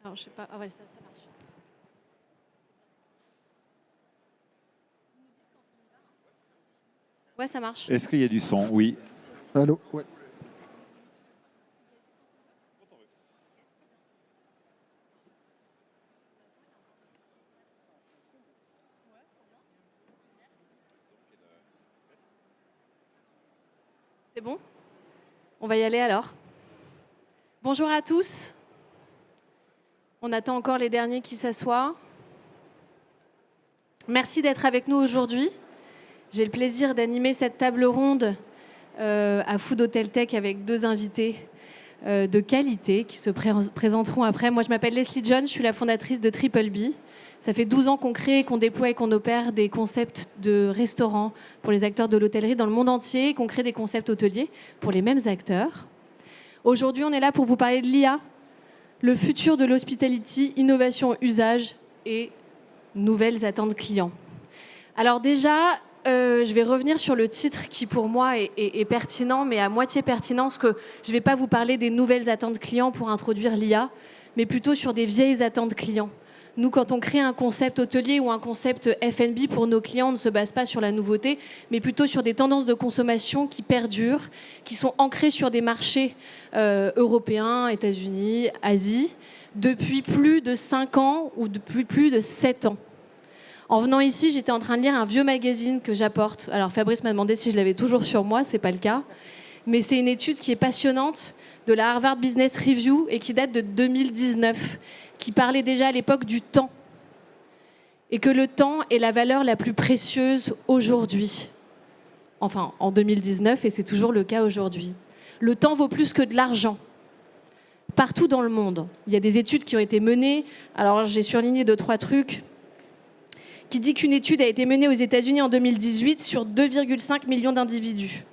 Alors, je sais pas. Ah ouais, ça marche. Ouais, ça marche. Est-ce qu'il y a du son? Oui. Allô? Ouais. C'est bon? On va y aller alors. Bonjour à tous. On attend encore les derniers qui s'assoient. Merci d'être avec nous aujourd'hui. J'ai le plaisir d'animer cette table ronde à Food Hotel Tech avec deux invités de qualité qui se présenteront après. Moi, je m'appelle Leslie John, je suis la fondatrice de Triple B. Ça fait 12 ans qu'on crée, qu'on déploie et qu'on opère des concepts de restaurants pour les acteurs de l'hôtellerie dans le monde entier, qu'on crée des concepts hôteliers pour les mêmes acteurs. Aujourd'hui, on est là pour vous parler de l'IA, le futur de l'hospitality, innovation, usage et nouvelles attentes clients. Alors déjà, je vais revenir sur le titre qui pour moi est pertinent, mais à moitié pertinent, parce que je ne vais pas vous parler des nouvelles attentes clients pour introduire l'IA, mais plutôt sur des vieilles attentes clients. Nous, quand on crée un concept hôtelier ou un concept F&B pour nos clients, on ne se base pas sur la nouveauté, mais plutôt sur des tendances de consommation qui perdurent, qui sont ancrées sur des marchés européens, États-Unis, Asie, depuis plus de 5 ans ou depuis plus de 7 ans. En venant ici, j'étais en train de lire un vieux magazine que j'apporte. Alors Fabrice m'a demandé si je l'avais toujours sur moi, c'est pas le cas. Mais c'est une étude qui est passionnante de la Harvard Business Review et qui date de 2019, qui parlait déjà à l'époque du temps. Et que le temps est la valeur la plus précieuse aujourd'hui. Enfin, en 2019, et c'est toujours le cas aujourd'hui. Le temps vaut plus que de l'argent. Partout dans le monde. Il y a des études qui ont été menées. Alors j'ai surligné 2-3 trucs. Qui dit qu'une étude a été menée aux États-Unis en 2018 sur 2,5 millions d'individus.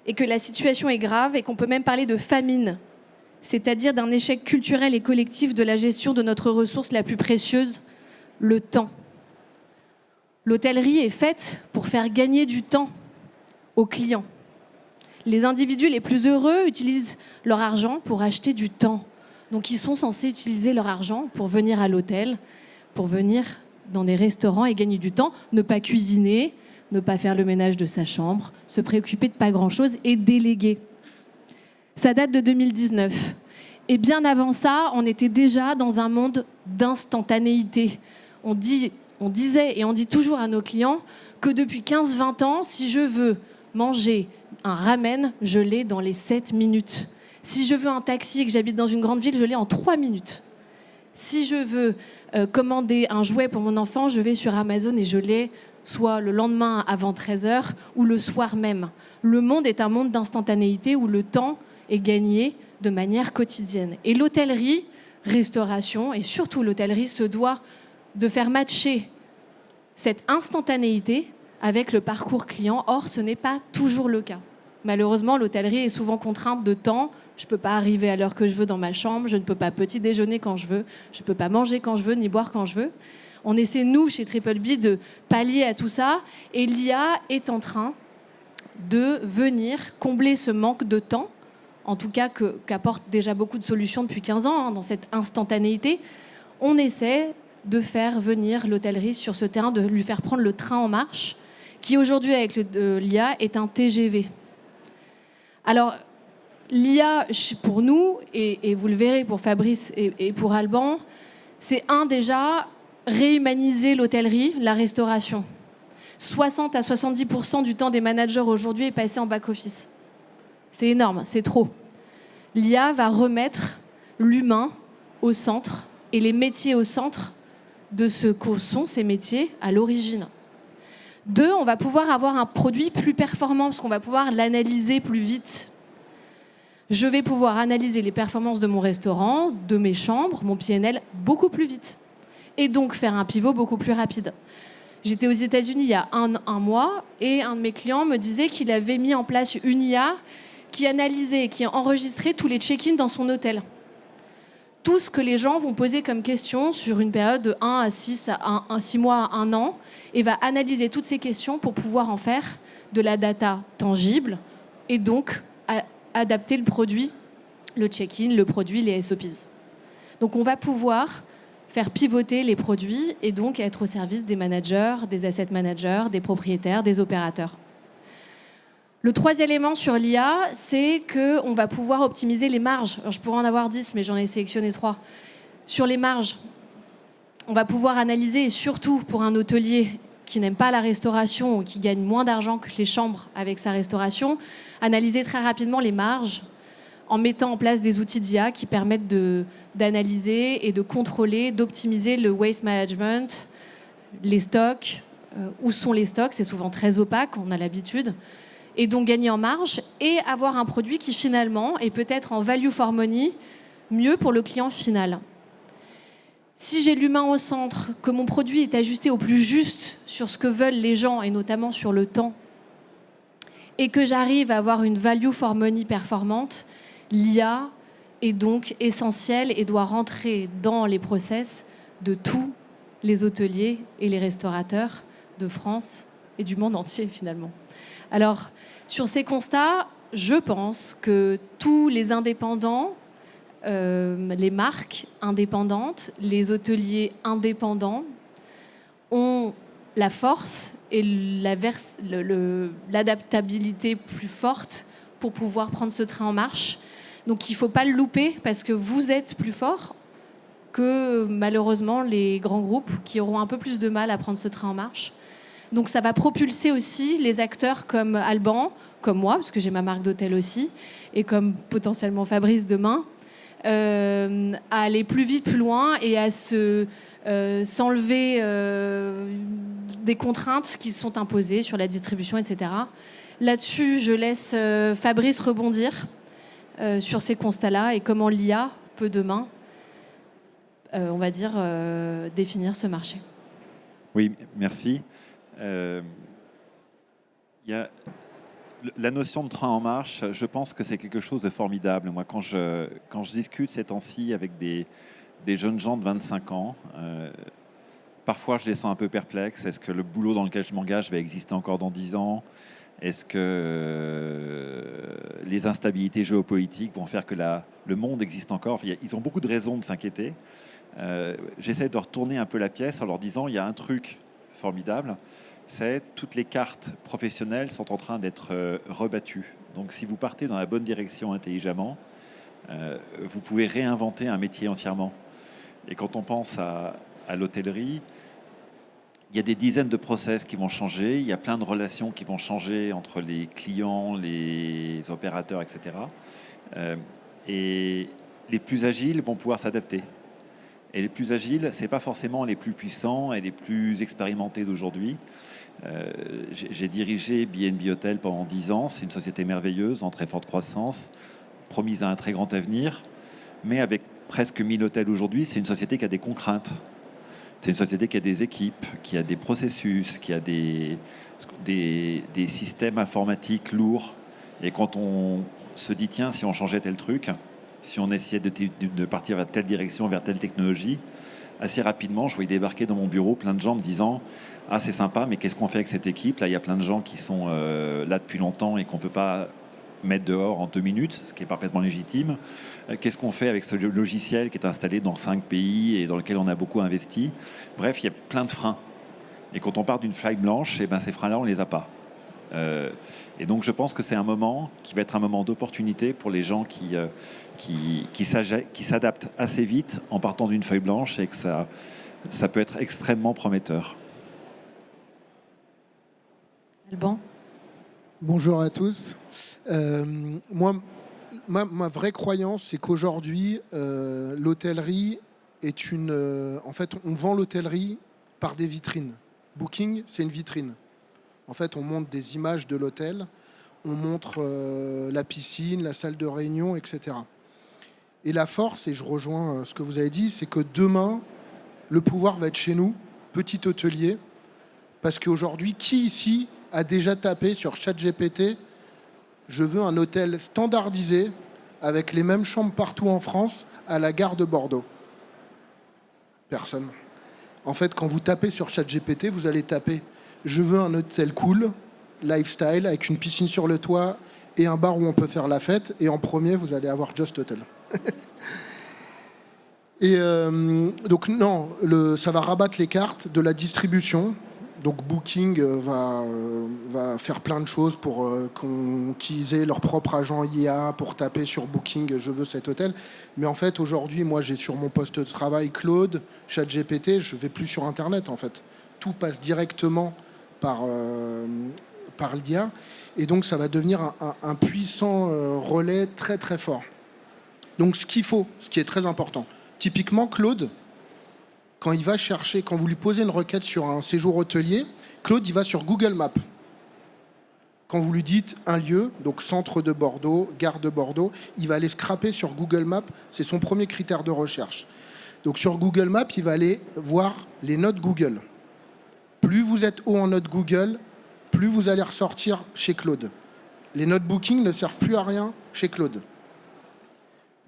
Et que la situation est grave et qu'on peut même parler de famine, c'est-à-dire d'un échec culturel et collectif de la gestion de notre ressource la plus précieuse, le temps. L'hôtellerie est faite pour faire gagner du temps aux clients. Les individus les plus heureux utilisent leur argent pour acheter du temps. Donc ils sont censés utiliser leur argent pour venir à l'hôtel, pour venir dans des restaurants et gagner du temps, ne pas cuisiner, ne pas faire le ménage de sa chambre, se préoccuper de pas grand-chose et déléguer. Ça date de 2019. Et bien avant ça, on était déjà dans un monde d'instantanéité. On disait et on dit toujours à nos clients que depuis 15-20 ans, si je veux manger un ramen, je l'ai dans les 7 minutes. Si je veux un taxi et que j'habite dans une grande ville, je l'ai en 3 minutes. Si je veux commander un jouet pour mon enfant, je vais sur Amazon et je l'ai soit le lendemain avant 13h ou le soir même. Le monde est un monde d'instantanéité où le temps est gagné de manière quotidienne. Et l'hôtellerie, restauration et surtout l'hôtellerie se doit de faire matcher cette instantanéité avec le parcours client. Or, ce n'est pas toujours le cas. Malheureusement, l'hôtellerie est souvent contrainte de temps. Je ne peux pas arriver à l'heure que je veux dans ma chambre, je ne peux pas petit déjeuner quand je veux, je ne peux pas manger quand je veux, ni boire quand je veux. On essaie, nous, chez Triple B, de pallier à tout ça. Et l'IA est en train de venir combler ce manque de temps, en tout cas qu'apporte déjà beaucoup de solutions depuis 15 ans, dans cette instantanéité. On essaie de faire venir l'hôtellerie sur ce terrain, de lui faire prendre le train en marche, qui aujourd'hui, avec l'IA, est un TGV. Alors, l'IA, pour nous, et vous le verrez pour Fabrice et pour Alban, c'est déjà réhumaniser l'hôtellerie, la restauration. 60 à 70% du temps des managers aujourd'hui est passé en back-office. C'est énorme, c'est trop. L'IA va remettre l'humain au centre et les métiers au centre de ce que sont ces métiers à l'origine. 2, on va pouvoir avoir un produit plus performant parce qu'on va pouvoir l'analyser plus vite. Je vais pouvoir analyser les performances de mon restaurant, de mes chambres, mon PNL, beaucoup plus vite. Et donc faire un pivot beaucoup plus rapide. J'étais aux États-Unis il y a un mois et un de mes clients me disait qu'il avait mis en place une IA qui analysait et qui enregistrait tous les check-in dans son hôtel. Tout ce que les gens vont poser comme question sur une période de 1 à 6 mois à 1 an et va analyser toutes ces questions pour pouvoir en faire de la data tangible et donc adapter le produit, le check-in, le produit, les SOPs. Donc on va pouvoir faire pivoter les produits et donc être au service des managers, des asset managers, des propriétaires, des opérateurs. Le troisième élément sur l'IA, c'est qu'on va pouvoir optimiser les marges. Alors, je pourrais en avoir 10, mais j'en ai sélectionné 3. Sur les marges, on va pouvoir analyser, et surtout pour un hôtelier qui n'aime pas la restauration ou qui gagne moins d'argent que les chambres avec sa restauration, analyser très rapidement les marges en mettant en place des outils d'IA qui permettent d'analyser et de contrôler, d'optimiser le waste management, les stocks, où sont les stocks, c'est souvent très opaque, on a l'habitude, et donc gagner en marge et avoir un produit qui finalement est peut-être en value for money mieux pour le client final. Si j'ai l'humain au centre, que mon produit est ajusté au plus juste sur ce que veulent les gens et notamment sur le temps, et que j'arrive à avoir une value for money performante, l'IA est donc essentielle et doit rentrer dans les process de tous les hôteliers et les restaurateurs de France et du monde entier finalement. Alors, sur ces constats, je pense que tous les indépendants, les marques indépendantes, les hôteliers indépendants ont la force et l'adaptabilité plus forte pour pouvoir prendre ce train en marche. Donc il ne faut pas le louper parce que vous êtes plus fort que malheureusement les grands groupes qui auront un peu plus de mal à prendre ce train en marche. Donc ça va propulser aussi les acteurs comme Alban, comme moi, parce que j'ai ma marque d'hôtel aussi, et comme potentiellement Fabrice demain, à aller plus vite, plus loin et à s'enlever des contraintes qui sont imposées sur la distribution, etc. Là-dessus, je laisse Fabrice rebondir sur ces constats-là et comment l'IA peut demain, on va dire, définir ce marché. Oui, merci. Il y a la notion de train en marche, je pense que c'est quelque chose de formidable. Moi, quand je discute ces temps-ci avec des jeunes gens de 25 ans, parfois je les sens un peu perplexes. Est-ce que le boulot dans lequel je m'engage va exister encore dans 10 ans ? Est-ce que les instabilités géopolitiques vont faire que le monde existe encore ? Enfin, ils ont beaucoup de raisons de s'inquiéter. J'essaie de retourner un peu la pièce en leur disant il y a un truc formidable, c'est toutes les cartes professionnelles sont en train d'être rebattues. Donc si vous partez dans la bonne direction intelligemment, vous pouvez réinventer un métier entièrement. Et quand on pense à l'hôtellerie, il y a des dizaines de process qui vont changer, il y a plein de relations qui vont changer entre les clients, les opérateurs, etc. Et les plus agiles vont pouvoir s'adapter. Et les plus agiles, ce n'est pas forcément les plus puissants et les plus expérimentés d'aujourd'hui. J'ai dirigé B&B Hotel pendant 10 ans. C'est une société merveilleuse, en très forte croissance, promise à un très grand avenir. Mais avec presque 1000 hôtels aujourd'hui, c'est une société qui a des contraintes. C'est une société qui a des équipes, qui a des processus, qui a des systèmes informatiques lourds. Et quand on se dit, tiens, si on changeait tel truc, si on essayait de partir vers telle direction, vers telle technologie, assez rapidement, je voyais débarquer dans mon bureau plein de gens me disant « Ah, c'est sympa, mais qu'est-ce qu'on fait avec cette équipe ?» Là, il y a plein de gens qui sont là depuis longtemps et qu'on ne peut pas mettre dehors en 2 minutes, ce qui est parfaitement légitime. Qu'est-ce qu'on fait avec ce logiciel qui est installé dans 5 pays et dans lequel on a beaucoup investi ? Bref, il y a plein de freins. Et quand on part d'une feuille blanche, ces freins-là, on ne les a pas. Et donc, je pense que c'est un moment qui va être un moment d'opportunité pour les gens qui s'adaptent assez vite en partant d'une feuille blanche et que ça peut être extrêmement prometteur. Alban ? Bonjour à tous. Moi, ma vraie croyance, c'est qu'aujourd'hui, l'hôtellerie est en fait, on vend l'hôtellerie par des vitrines. Booking, c'est une vitrine. En fait, on montre des images de l'hôtel, on montre la piscine, la salle de réunion, etc. Et la force, et je rejoins ce que vous avez dit, c'est que demain, le pouvoir va être chez nous, petit hôtelier, parce qu'aujourd'hui, qui ici a déjà tapé sur ChatGPT « Je veux un hôtel standardisé avec les mêmes chambres partout en France à la gare de Bordeaux ». Personne. En fait, quand vous tapez sur ChatGPT, vous allez taper « Je veux un hôtel cool, lifestyle, avec une piscine sur le toit et un bar où on peut faire la fête ». Et en premier, vous allez avoir Just Hotel. Et donc non, ça va rabattre les cartes de la distribution. Donc Booking va faire plein de choses pour qu'ils aient leur propre agent IA pour taper sur Booking, je veux cet hôtel. Mais en fait, aujourd'hui, moi, j'ai sur mon poste de travail Claude, ChatGPT, je vais plus sur Internet, en fait. Tout passe directement par l'IA. Et donc, ça va devenir un puissant relais très, très fort. Donc, ce qu'il faut, ce qui est très important, typiquement, Claude, quand il va chercher, quand vous lui posez une requête sur un séjour hôtelier, Claude, il va sur Google Maps. Quand vous lui dites un lieu, donc centre de Bordeaux, gare de Bordeaux, il va aller scraper sur Google Maps. C'est son premier critère de recherche. Donc sur Google Maps, il va aller voir les notes Google. Plus vous êtes haut en notes Google, plus vous allez ressortir chez Claude. Les notes Booking ne servent plus à rien chez Claude.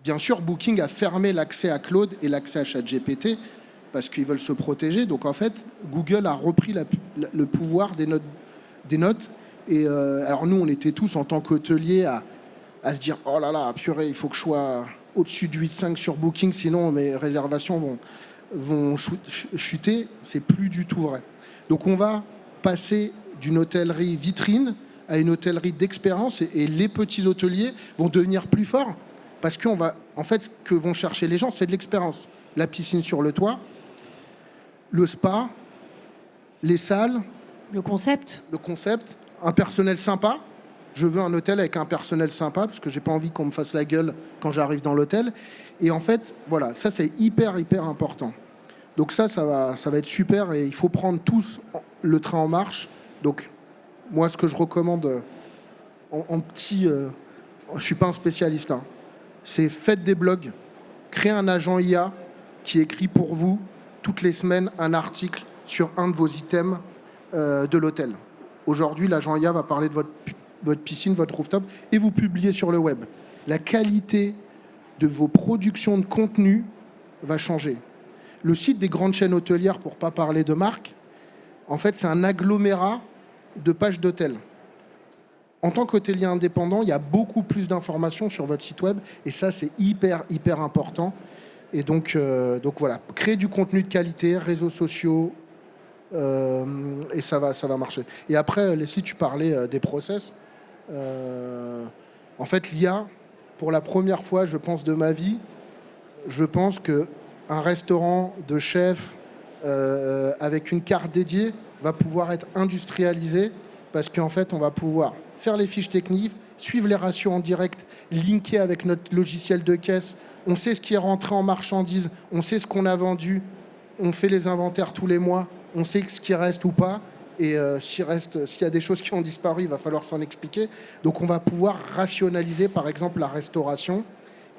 Bien sûr, Booking a fermé l'accès à Claude et l'accès à ChatGPT parce qu'ils veulent se protéger. Donc en fait, Google a repris le pouvoir des notes. Et alors nous, on était tous en tant qu'hôteliers à se dire « Oh là là, purée, il faut que je sois au-dessus de 8,5 sur Booking, sinon mes réservations vont chuter. » C'est plus du tout vrai. Donc on va passer d'une hôtellerie vitrine à une hôtellerie d'expérience et les petits hôteliers vont devenir plus forts parce en fait, ce que vont chercher les gens, c'est de l'expérience. La piscine sur le toit, le spa, les salles. Le concept, un personnel sympa. Je veux un hôtel avec un personnel sympa parce que j'ai pas envie qu'on me fasse la gueule quand j'arrive dans l'hôtel. Et en fait, voilà, ça c'est hyper important. Donc ça va être super et il faut prendre tous le train en marche. Donc moi, ce que je recommande en petit, je suis pas un spécialiste, hein, c'est faites des blogs, créez un agent IA qui écrit pour vous toutes les semaines un article sur un de vos items de l'hôtel. Aujourd'hui, l'agent IA va parler de votre piscine, votre rooftop, et vous publiez sur le web. La qualité de vos productions de contenu va changer. Le site des grandes chaînes hôtelières, pour ne pas parler de marque, en fait, c'est un agglomérat de pages d'hôtels. En tant qu'hôtelier indépendant, il y a beaucoup plus d'informations sur votre site web, et ça, c'est hyper important. Et donc voilà, créer du contenu de qualité, réseaux sociaux, et ça va marcher. Et après, Leslie, tu parlais des process. En fait, l'IA, pour la première fois, je pense, de ma vie, je pense qu'un restaurant de chef avec une carte dédiée va pouvoir être industrialisé parce qu'en fait, on va pouvoir faire les fiches techniques, suivre les ratios en direct, linker avec notre logiciel de caisse. On sait ce qui est rentré en marchandises, on sait ce qu'on a vendu, on fait les inventaires tous les mois, on sait ce qui reste ou pas, et s'il y a des choses qui ont disparu, il va falloir s'en expliquer. Donc on va pouvoir rationaliser, par exemple, la restauration,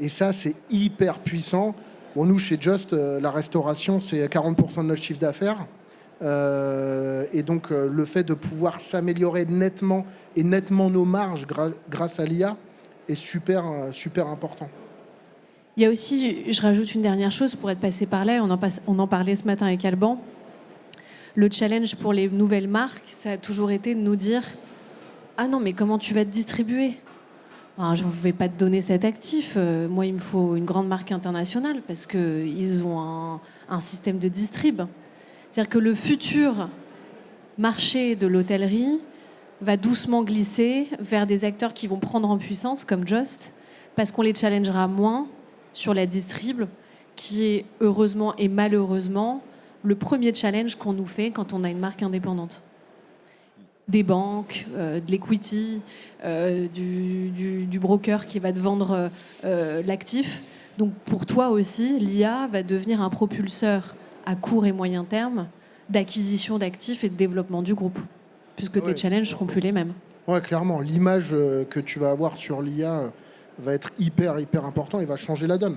et ça, c'est hyper puissant. Bon, nous, chez Just, la restauration, c'est 40% de notre chiffre d'affaires, et donc le fait de pouvoir s'améliorer nettement nos marges grâce à l'IA est super important. il y a aussi, je rajoute une dernière chose pour être passé par là, on en parlait ce matin avec Alban. Le challenge pour les nouvelles marques, ça a toujours été de nous dire « Ah non, mais comment tu vas te distribuer ? Je ne vais pas te donner cet actif. Moi, il me faut une grande marque internationale parce qu'ils ont un système de distrib. » C'est-à-dire que le futur marché de l'hôtellerie va doucement glisser vers des acteurs qui vont prendre en puissance, comme Just, parce qu'on les challengera moins sur la distrib, qui est heureusement et malheureusement le premier challenge qu'on nous fait quand on a une marque indépendante. Des banques, de l'equity, du broker qui va te vendre l'actif. Donc pour toi aussi, l'IA va devenir un propulseur à court et moyen terme d'acquisition d'actifs et de développement du groupe, puisque tes challenges ne seront plus les mêmes. Ouais, clairement. L'image que tu vas avoir sur l'IA va être hyper important et va changer la donne.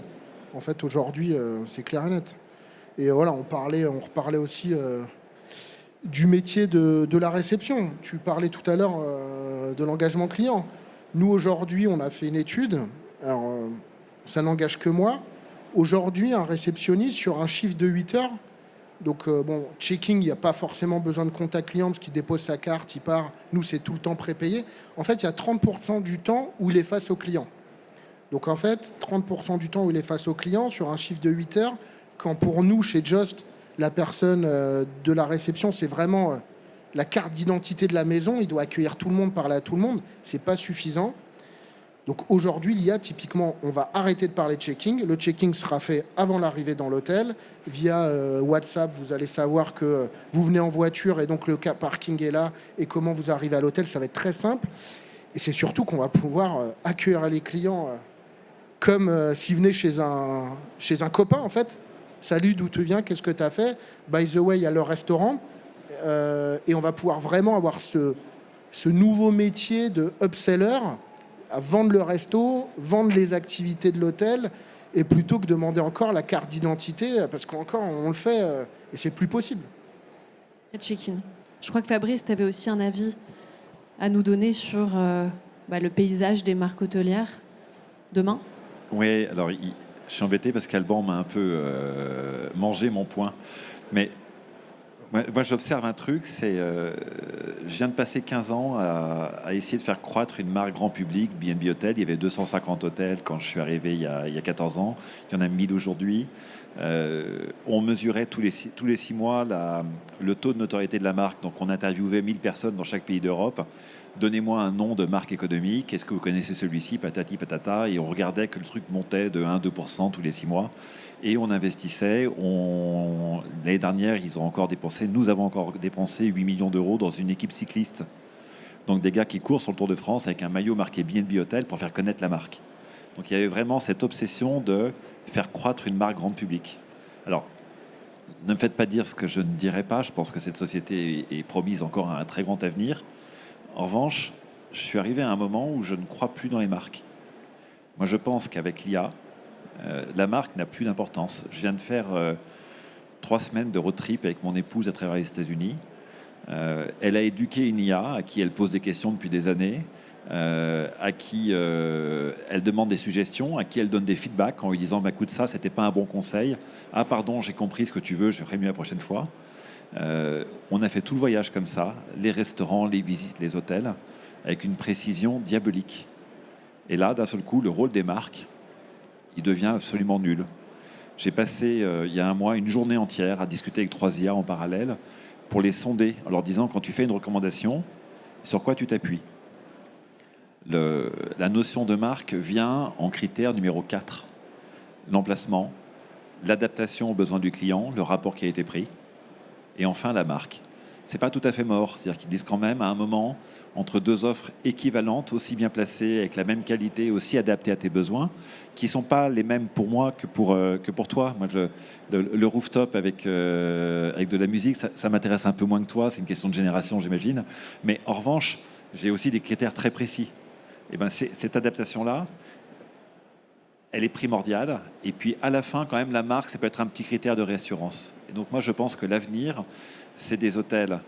En fait, aujourd'hui, c'est clair et net. Et voilà, on reparlait aussi du métier de la réception. Tu parlais tout à l'heure de l'engagement client. Nous, aujourd'hui, on a fait une étude. Alors, ça n'engage que moi. Aujourd'hui, un réceptionniste sur un chiffre de 8 heures, donc checking, il n'y a pas forcément besoin de contact client parce qu'il dépose sa carte, il part. Nous, c'est tout le temps prépayé. En fait, il y a 30% du temps où il est face au client. Donc en fait, 30% du temps où il est face au client sur un chiffre de 8 heures, quand pour nous, chez Just, la personne de la réception, c'est vraiment la carte d'identité de la maison, il doit accueillir tout le monde, parler à tout le monde, c'est pas suffisant. Donc aujourd'hui, l'IA, typiquement, on va arrêter de parler de checking. Le checking sera fait avant l'arrivée dans l'hôtel. Via WhatsApp, vous allez savoir que vous venez en voiture et donc le parking est là et comment vous arrivez à l'hôtel, ça va être très simple. Et c'est surtout qu'on va pouvoir accueillir les clients comme s'ils venaient chez un copain, en fait. Salut, d'où tu viens, qu'est-ce que tu as fait? By the way, il y a le restaurant. Et on va pouvoir vraiment avoir ce nouveau métier de upseller, à vendre le resto, vendre les activités de l'hôtel, et plutôt que demander encore la carte d'identité, parce qu'encore on le fait, et c'est plus possible. Check-in. Je crois que Fabrice, tu avais aussi un avis à nous donner sur le paysage des marques hôtelières demain. Oui, alors je suis embêté parce qu'Alban m'a un peu mangé mon point. Mais moi j'observe un truc, c'est je viens de passer 15 ans à essayer de faire croître une marque grand public, B&B Hôtel. Il y avait 250 hôtels quand je suis arrivé il y a 14 ans. Il y en a 1000 aujourd'hui. On mesurait tous les 6 mois le taux de notoriété de la marque. Donc on interviewait 1000 personnes dans chaque pays d'Europe. Donnez-moi un nom de marque économique. Est-ce que vous connaissez celui-ci? Patati patata. Et on regardait que le truc montait de 1-2% tous les 6 mois. Et on investissait. L'année dernière, nous avons encore dépensé 8 millions d'euros dans une équipe cycliste. Donc des gars qui courent sur le Tour de France avec un maillot marqué B&B Hôtel pour faire connaître la marque. Donc il y avait vraiment cette obsession de faire croître une marque grand public. Alors, ne me faites pas dire ce que je ne dirai pas. Je pense que cette société est promise encore à un très grand avenir. En revanche, je suis arrivé à un moment où je ne crois plus dans les marques. Moi, je pense qu'avec l'IA, la marque n'a plus d'importance. Je viens de faire 3 semaines de road trip avec mon épouse à travers les États-Unis. Elle a éduqué une IA à qui elle pose des questions depuis des années, à qui elle demande des suggestions, à qui elle donne des feedbacks en lui disant bah, écoute, ça, c'était pas un bon conseil. Ah, pardon, j'ai compris ce que tu veux, je ferai mieux la prochaine fois. On a fait tout le voyage comme ça, les restaurants, les visites, les hôtels, avec une précision diabolique. Et là, d'un seul coup, le rôle des marques, il devient absolument nul. J'ai passé, il y a un mois, une journée entière à discuter avec 3 IA en parallèle pour les sonder, en leur disant, quand tu fais une recommandation, sur quoi tu t'appuies? La notion de marque vient en critère numéro 4. L'emplacement, l'adaptation aux besoins du client, le rapport qui a été pris, et enfin la marque. C'est pas tout à fait mort, c'est-à-dire qu'ils disent quand même à un moment, entre 2 offres équivalentes, aussi bien placées, avec la même qualité, aussi adaptées à tes besoins, qui sont pas les mêmes pour moi que pour toi. Moi, le rooftop avec de la musique, ça m'intéresse un peu moins que toi, c'est une question de génération, j'imagine. Mais en revanche, j'ai aussi des critères très précis. Et ben, cette adaptation-là, elle est primordiale. Et puis, à la fin, quand même, la marque, ça peut être un petit critère de réassurance. Et donc, moi, je pense que l'avenir, c'est des hôtels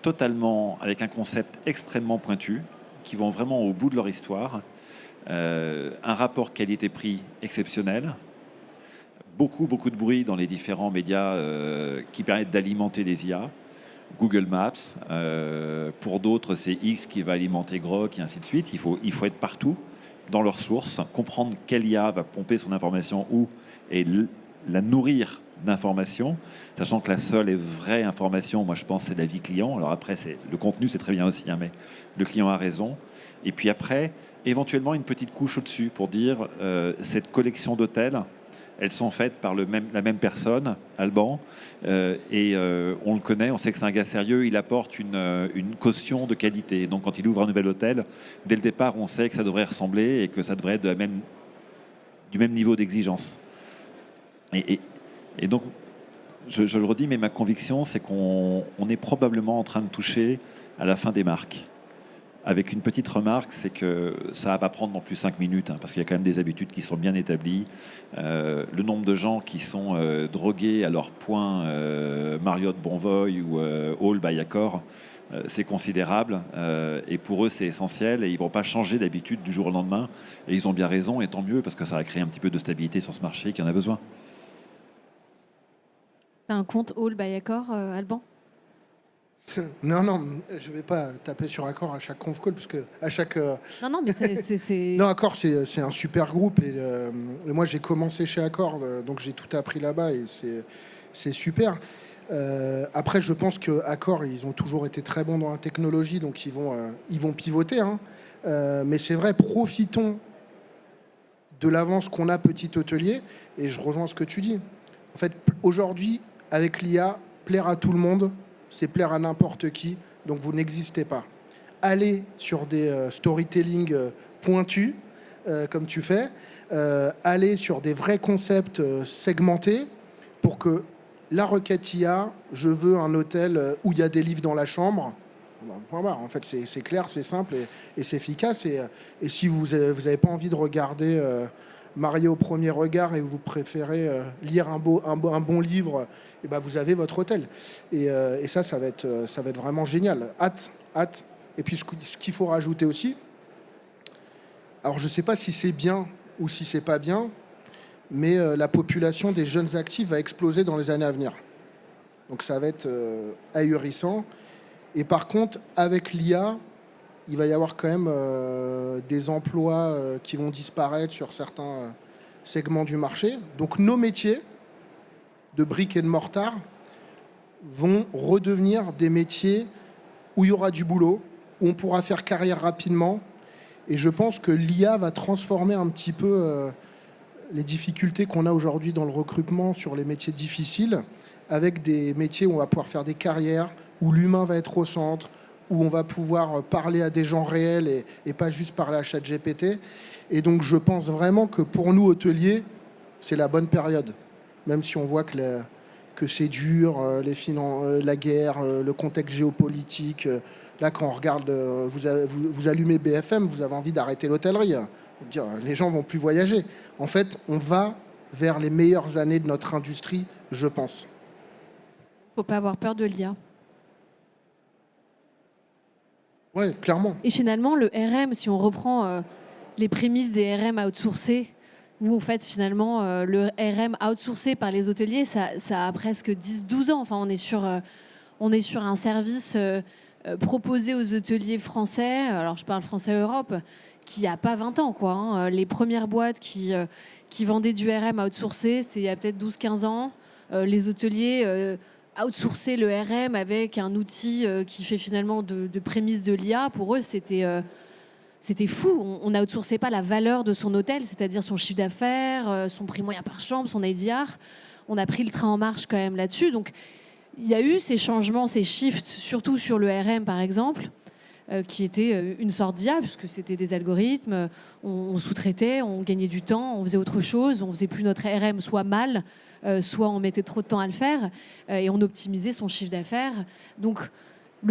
totalement avec un concept extrêmement pointu, qui vont vraiment au bout de leur histoire, un rapport qualité-prix exceptionnel, beaucoup de bruit dans les différents médias qui permettent d'alimenter les IA. Google Maps, pour d'autres, c'est X qui va alimenter Grok, et ainsi de suite. Il faut être partout dans leurs sources, comprendre quelle IA va pomper son information où et la nourrir d'informations, sachant que la seule et vraie information, moi je pense, c'est la vie client. Alors après, le contenu, c'est très bien aussi, hein, mais le client a raison. Et puis après, éventuellement, une petite couche au-dessus pour dire cette collection d'hôtels, elles sont faites par la même personne, Alban, et on le connaît, on sait que c'est un gars sérieux, il apporte une caution de qualité. Donc quand il ouvre un nouvel hôtel, dès le départ, on sait que ça devrait ressembler et que ça devrait être du même niveau d'exigence. Et donc, je le redis, mais ma conviction, c'est qu'on est probablement en train de toucher à la fin des marques. Avec une petite remarque, c'est que ça ne va pas prendre non plus 5 minutes, hein, parce qu'il y a quand même des habitudes qui sont bien établies. Le nombre de gens qui sont drogués à leur point Marriott Bonvoy ou Hall by Accor, c'est considérable. Et pour eux, c'est essentiel. Et ils ne vont pas changer d'habitude du jour au lendemain. Et ils ont bien raison, et tant mieux, parce que ça va créer un petit peu de stabilité sur ce marché qui en a besoin. T'as un compte Hall by Accor, Alban? Non, non, je vais pas taper sur Accor à chaque conf call, parce que à chaque. Non, mais c'est... Non, Accor, c'est un super groupe. Et moi, j'ai commencé chez Accor, donc j'ai tout appris là-bas et c'est super. Après, je pense que Accor, ils ont toujours été très bons dans la technologie, donc ils vont pivoter. Hein. Mais c'est vrai, profitons de l'avance qu'on a petit hôtelier. Et je rejoins ce que tu dis. En fait, aujourd'hui, avec l'IA, plaire à tout le monde, c'est plaire à n'importe qui. Donc vous n'existez pas. Allez sur des storytelling pointus, comme tu fais. Allez sur des vrais concepts segmentés pour que la requête IA, je veux un hôtel où il y a des livres dans la chambre. En fait, c'est clair, c'est simple et c'est efficace. Et si vous n'avez pas envie de regarder Marié au premier regard et vous préférez lire un bon livre, et ben vous avez votre hôtel. Et ça va être vraiment génial. Hâte. Et puis ce qu'il faut rajouter aussi, alors je ne sais pas si c'est bien ou si c'est pas bien, mais la population des jeunes actifs va exploser dans les années à venir. Donc ça va être ahurissant. Et par contre, avec l'IA, il va y avoir quand même des emplois qui vont disparaître sur certains segments du marché. Donc nos métiers de briques et de mortar vont redevenir des métiers où il y aura du boulot, où on pourra faire carrière rapidement. Et je pense que l'IA va transformer un petit peu les difficultés qu'on a aujourd'hui dans le recrutement sur les métiers difficiles, avec des métiers où on va pouvoir faire des carrières, où l'humain va être au centre, où on va pouvoir parler à des gens réels et pas juste parler à ChatGPT. Et donc je pense vraiment que pour nous, hôteliers, c'est la bonne période. Même si on voit que c'est dur, la guerre, le contexte géopolitique. Là, quand on regarde, vous allumez BFM, vous avez envie d'arrêter l'hôtellerie. Les gens vont plus voyager. En fait, on va vers les meilleures années de notre industrie, je pense. Faut pas avoir peur de l'IA. Ouais, clairement. Et finalement, le RM, si on reprend les prémices des RM outsourcés, où en fait, finalement, le RM outsourcé par les hôteliers, ça a presque 10-12 ans. Enfin, on est sur un service proposé aux hôteliers français, alors je parle français Europe, qui n'a pas 20 ans, quoi. Hein. Les premières boîtes qui vendaient du RM outsourcé, c'était il y a peut-être 12-15 ans. Les hôteliers outsourcer le RM avec un outil qui fait finalement de prémices de l'IA, pour eux, c'était fou. On n'outsourçait pas la valeur de son hôtel, c'est-à-dire son chiffre d'affaires, son prix moyen par chambre, son ADR. On a pris le train en marche quand même là-dessus. Donc, il y a eu ces changements, ces shifts, surtout sur le RM, par exemple, qui était une sorte d'IA, puisque c'était des algorithmes, on sous-traitait, on gagnait du temps, on faisait autre chose, on faisait plus notre RM soit mal, soit on mettait trop de temps à le faire, et on optimisait son chiffre d'affaires. Donc,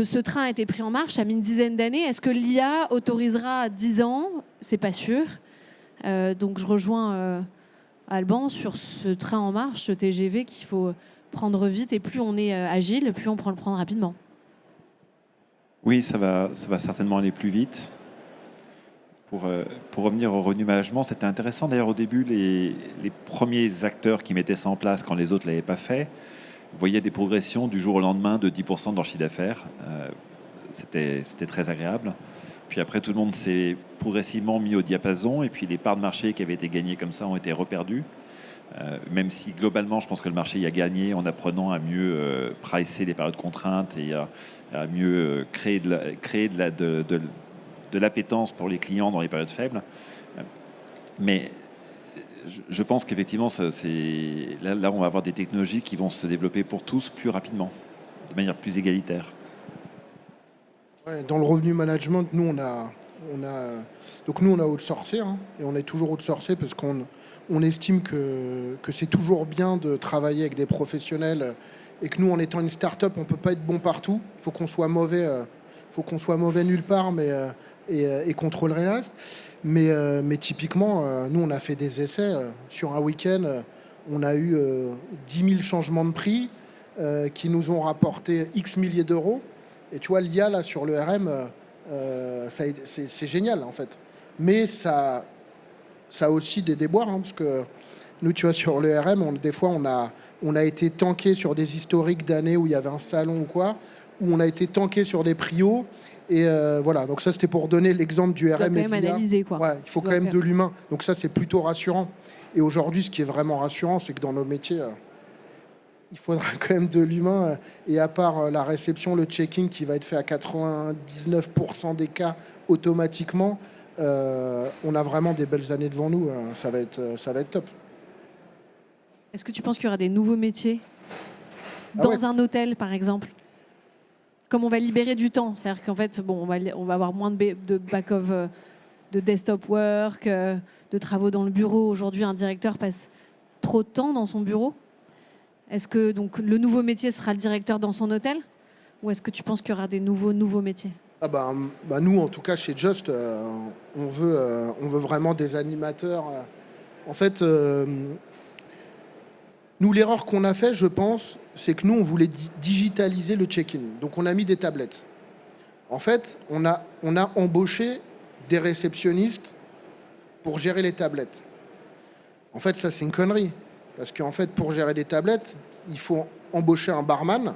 ce train a été pris en marche, ça a mis une dizaine d'années. Est-ce que l'IA autorisera 10 ans ? C'est pas sûr. Donc, je rejoins Alban sur ce train en marche, ce TGV qu'il faut prendre vite, et plus on est agile, plus on prend le prendre rapidement. Oui, ça va certainement aller plus vite. Pour revenir au revenu management, c'était intéressant. D'ailleurs, au début, les premiers acteurs qui mettaient ça en place, quand les autres ne l'avaient pas fait, voyaient des progressions du jour au lendemain de 10% de leur chiffre d'affaires. C'était très agréable. Puis après, tout le monde s'est progressivement mis au diapason. Et puis, les parts de marché qui avaient été gagnées comme ça ont été reperdues. Même si, globalement, je pense que le marché y a gagné en apprenant à mieux pricer les périodes contraintes et à mieux créer de l'appétence pour les clients dans les périodes faibles. Mais je pense qu'effectivement, là, on va avoir des technologies qui vont se développer pour tous plus rapidement, de manière plus égalitaire. Ouais, dans le revenu management, nous, on a outsourcé, hein, et on est toujours outsourcé parce qu'on estime que c'est toujours bien de travailler avec des professionnels et que nous, en étant une start-up, on ne peut pas être bon partout. Il faut qu'on soit mauvais. Faut qu'on soit mauvais nulle part, et contrôler le reste. Mais typiquement, nous, on a fait des essais. Sur un week-end, on a eu 10 000 changements de prix qui nous ont rapporté X milliers d'euros. Et tu vois, l'IA, là, sur le RM, c'est génial, en fait. Mais ça a aussi des déboires, hein, parce que nous, tu vois, sur le RM, des fois, on a été tanké sur des historiques d'années où il y avait un salon ou quoi. où on a été tanké sur des prios. Et voilà, donc ça c'était pour donner l'exemple du RM. Il doit quand même analyser, quoi. Ouais, il faut quand même de l'humain. Donc ça c'est plutôt rassurant. Et aujourd'hui, ce qui est vraiment rassurant, c'est que dans nos métiers, il faudra quand même de l'humain. Et à part la réception, le checking qui va être fait à 99% des cas automatiquement, on a vraiment des belles années devant nous. Ça va être top. Est-ce que tu penses qu'il y aura des nouveaux métiers dans ouais. un hôtel, par exemple? Comme on va libérer du temps, c'est-à-dire qu'en fait, bon, on va avoir moins de back-off, de desktop work, de travaux dans le bureau. Aujourd'hui, un directeur passe trop de temps dans son bureau. Est-ce que donc le nouveau métier sera le directeur dans son hôtel, ou est-ce que tu penses qu'il y aura des nouveaux métiers? Nous, en tout cas, chez Just, on veut vraiment des animateurs. En fait, nous, l'erreur qu'on a fait, je pense, c'est que nous, on voulait digitaliser le check-in. Donc, on a mis des tablettes. En fait, on a embauché des réceptionnistes pour gérer les tablettes. En fait, ça, c'est une connerie. Parce qu'en fait, pour gérer des tablettes, il faut embaucher un barman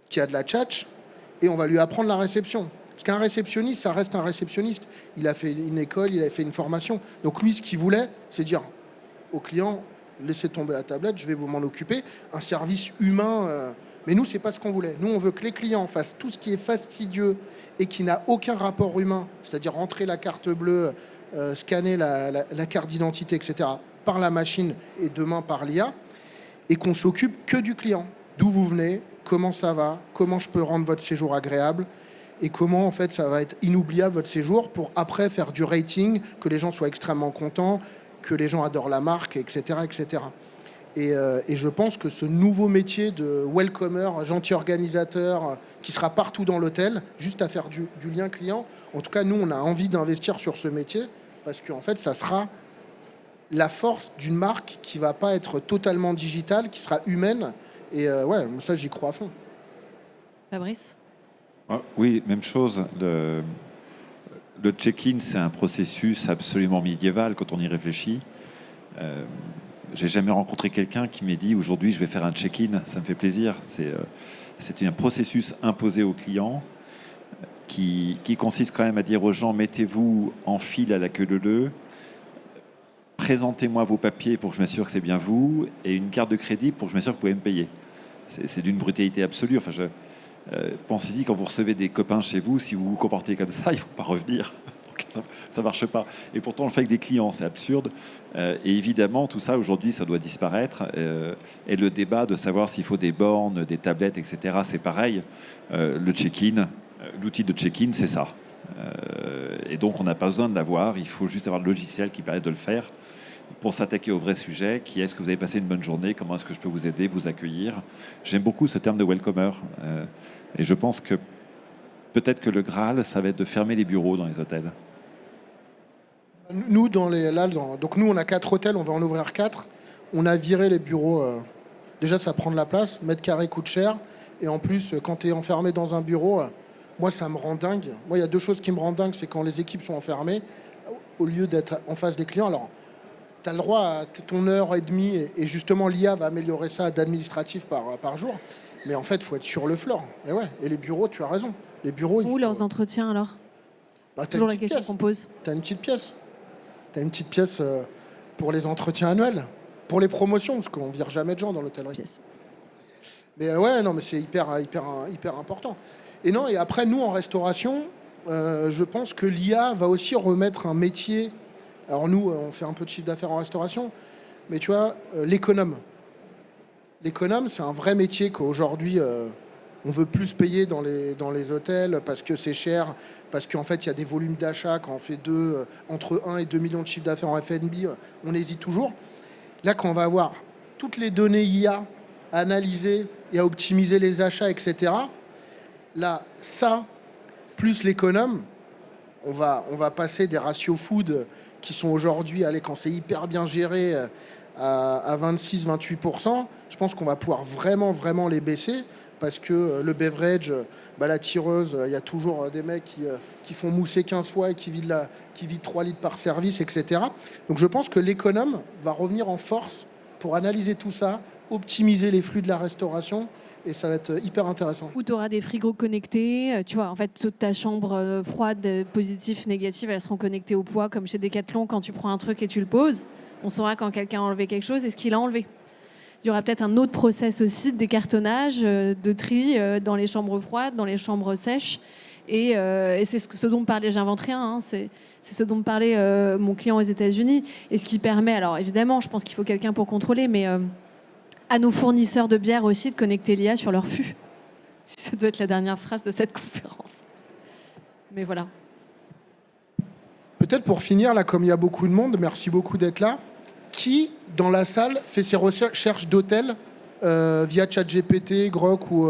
qui a de la tchatch et on va lui apprendre la réception. Parce qu'un réceptionniste, ça reste un réceptionniste. Il a fait une école, il a fait une formation. Donc lui, ce qu'il voulait, c'est dire au client, laissez tomber la tablette, je vais vous m'en occuper. Un service humain. Mais nous, c'est pas ce qu'on voulait. Nous, on veut que les clients fassent tout ce qui est fastidieux et qui n'a aucun rapport humain, c'est-à-dire rentrer la carte bleue, scanner la carte d'identité, etc., par la machine et demain par l'IA, et qu'on s'occupe que du client. D'où vous venez, comment ça va, comment je peux rendre votre séjour agréable, et comment en fait ça va être inoubliable votre séjour pour après faire du rating, que les gens soient extrêmement contents, que les gens adorent la marque, etc. etc. Et je pense que ce nouveau métier de welcomer, gentil organisateur, qui sera partout dans l'hôtel, juste à faire du lien client, en tout cas nous on a envie d'investir sur ce métier, parce qu'en fait ça sera la force d'une marque qui ne va pas être totalement digitale, qui sera humaine. Et ça, j'y crois à fond. Fabrice? Oui, même chose. Le check-in, c'est un processus absolument médiéval quand on y réfléchit. J'ai jamais rencontré quelqu'un qui m'ait dit aujourd'hui je vais faire un check-in. Ça me fait plaisir. C'est un processus imposé aux clients qui consiste quand même à dire aux gens mettez-vous en file à la queue leu. Présentez-moi vos papiers pour que je m'assure que c'est bien vous, et une carte de crédit pour que je m'assure que vous pouvez me payer. C'est d'une brutalité absolue. Enfin, pensez-y, quand vous recevez des copains chez vous, si vous vous comportez comme ça, ils ne vont pas revenir. Donc, ça ne marche pas. Et pourtant, on le fait avec des clients, c'est absurde. Et évidemment, tout ça, aujourd'hui, ça doit disparaître. Et le débat de savoir s'il faut des bornes, des tablettes, etc., c'est pareil. Le check-in, l'outil de check-in, c'est ça. Et donc, on n'a pas besoin de l'avoir. Il faut juste avoir le logiciel qui permet de le faire pour s'attaquer au vrai sujet, qui est est-ce que vous avez passé une bonne journée, comment est-ce que je peux vous aider, vous accueillir. J'aime beaucoup ce terme de welcomer. Et je pense que peut-être que le Graal, ça va être de fermer les bureaux dans les hôtels. Nous, donc nous, on a 4 hôtels, on va en ouvrir 4. On a viré les bureaux. Déjà, ça prend de la place. Mètre carré coûte cher. Et en plus, quand tu es enfermé dans un bureau... moi, ça me rend dingue. Moi, il y a 2 choses qui me rendent dingue. C'est quand les équipes sont enfermées, au lieu d'être en face des clients. Alors, tu as le droit à ton heure et demie. Et justement, l'IA va améliorer ça d'administratif par jour. Mais en fait, il faut être sur le floor. Et ouais. Et les bureaux, tu as raison. Les bureaux... Où leurs entretiens, alors? Toujours la question qu'on pose. Tu as une petite pièce. Tu as une petite pièce pour les entretiens annuels. Pour les promotions, parce qu'on ne vire jamais de gens dans l'hôtellerie. Yes. Mais ouais, non, mais c'est hyper important. Et non, et après, nous, en restauration, je pense que l'IA va aussi remettre un métier. Alors nous, on fait un peu de chiffre d'affaires en restauration, mais tu vois, l'économe. L'économe, c'est un vrai métier qu'aujourd'hui, on veut plus payer dans les hôtels parce que c'est cher, parce qu'en fait, il y a des volumes d'achat. Quand on fait entre 1 et 2 millions de chiffre d'affaires en F&B, on hésite toujours. Là, quand on va avoir toutes les données IA à analyser et à optimiser les achats, etc., là, ça, plus l'économe, on va passer des ratios food qui sont aujourd'hui, quand c'est hyper bien géré, à 26-28%. Je pense qu'on va pouvoir vraiment les baisser, parce que le beverage, la tireuse, il y a toujours des mecs qui font mousser 15 fois et qui vident 3 litres par service, etc. Donc je pense que l'économe va revenir en force pour analyser tout ça, optimiser les flux de la restauration et ça va être hyper intéressant. Où tu auras des frigos connectés. Tu vois, en fait, toute ta chambre froide, positive, négative, elles seront connectées au poids, comme chez Decathlon, quand tu prends un truc et tu le poses. On saura quand quelqu'un a enlevé quelque chose et ce qu'il a enlevé. Il y aura peut-être un autre process aussi de décartonnage, de tri dans les chambres froides, dans les chambres sèches. Et c'est ce dont me parlait, j'invente rien, hein, c'est ce dont me parlait mon client aux États-Unis. Et ce qui permet, alors évidemment, je pense qu'il faut quelqu'un pour contrôler, mais à nos fournisseurs de bière aussi de connecter l'IA sur leur fût. Si ça doit être la dernière phrase de cette conférence. Mais voilà. Peut-être pour finir, là, comme il y a beaucoup de monde, merci beaucoup d'être là. Qui, dans la salle, fait ses recherches d'hôtel via ChatGPT, Grok ou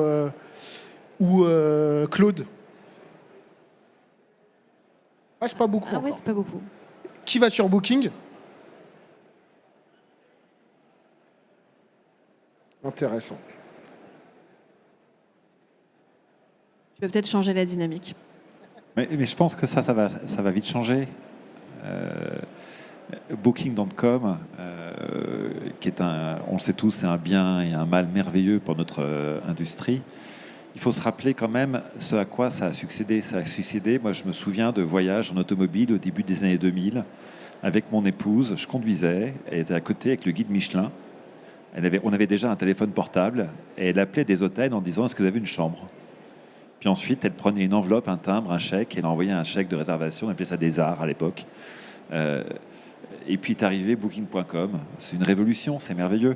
Claude? Ah, c'est pas beaucoup. Ah ouais, encore. c'est pas beaucoup. Qui va sur Booking? Intéressant. Tu peux peut-être changer la dynamique. Mais je pense que ça va vite changer. Booking.com, qui est on le sait tous, c'est un bien et un mal merveilleux pour notre industrie. Il faut se rappeler quand même ce à quoi ça a succédé. Ça a succédé, moi je me souviens de voyages en automobile au début des années 2000 avec mon épouse. Je conduisais, elle était à côté avec le guide Michelin. On avait déjà un téléphone portable et elle appelait des hôtels en disant « Est-ce que vous avez une chambre ?» Puis ensuite, elle prenait une enveloppe, un timbre, un chèque, et elle envoyait un chèque de réservation, on appelait ça des arts à l'époque. Et puis est arrivé Booking.com. C'est une révolution, c'est merveilleux.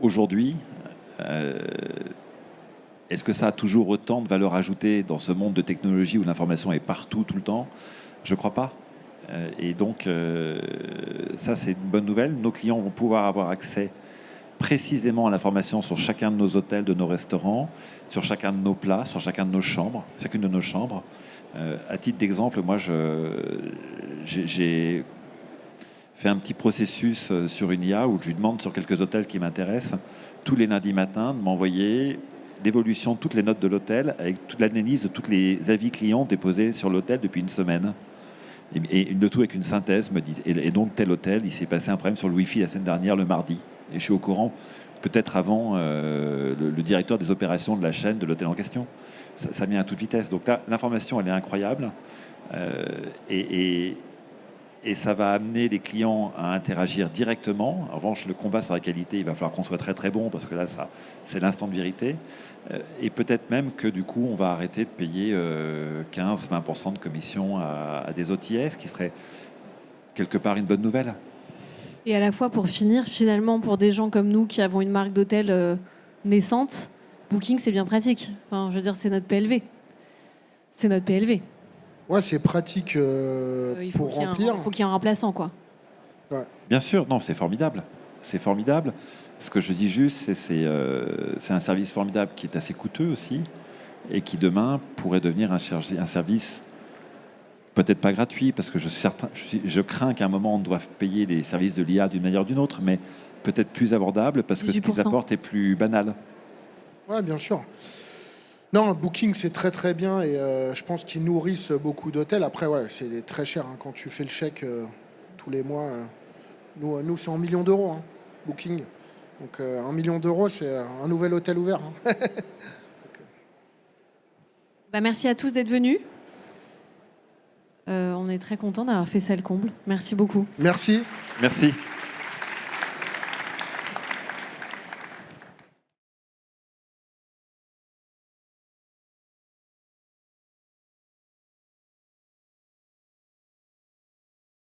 Aujourd'hui, est-ce que ça a toujours autant de valeur ajoutée dans ce monde de technologie où l'information est partout, tout le temps? Je ne crois pas. Et donc, ça, c'est une bonne nouvelle. Nos clients vont pouvoir avoir accès précisément à l'information sur chacun de nos hôtels, de nos restaurants, sur chacun de nos plats, sur chacune de nos chambres. À titre d'exemple, moi, j'ai fait un petit processus sur une IA où je lui demande sur quelques hôtels qui m'intéressent, tous les lundis matins, de m'envoyer l'évolution de toutes les notes de l'hôtel avec toute l'analyse de tous les avis clients déposés sur l'hôtel depuis une semaine. Et le tout avec une synthèse, me disent. Et donc, tel hôtel, il s'est passé un problème sur le Wi-Fi la semaine dernière, le mardi. Et je suis au courant, peut-être avant le directeur des opérations de la chaîne de l'hôtel en question. Ça vient à toute vitesse. Donc là, l'information, elle est incroyable. Et ça va amener les clients à interagir directement. En revanche, le combat sur la qualité, il va falloir qu'on soit très très bon, parce que là, c'est l'instant de vérité. Et peut-être même que du coup, on va arrêter de payer 15-20% de commission à des OTS, ce qui serait quelque part une bonne nouvelle. Et à la fois, pour finir, finalement, pour des gens comme nous qui avons une marque d'hôtel naissante, Booking, c'est bien pratique. Enfin, je veux dire, c'est notre PLV. C'est notre PLV. Ouais, c'est pratique pour remplir. Il faut qu'il y ait un remplaçant, quoi. Ouais. Bien sûr, non, c'est formidable. C'est formidable. Ce que je dis juste, c'est un service formidable qui est assez coûteux aussi et qui demain pourrait devenir un service peut-être pas gratuit, parce que je crains qu'à un moment on doive payer des services de l'IA d'une manière ou d'une autre, mais peut-être plus abordable parce que 18%. Ce qu'ils apportent est plus banal. Ouais, bien sûr. Non, Booking, c'est très très bien et je pense qu'ils nourrissent beaucoup d'hôtels. Après, ouais, c'est très cher hein, quand tu fais le chèque tous les mois. Nous, c'est en millions d'euros, hein, Booking. Donc 1 million d'euros, c'est un nouvel hôtel ouvert. Hein. Bah, merci à tous d'être venus. On est très contents d'avoir fait ça le comble. Merci beaucoup. Merci. Merci.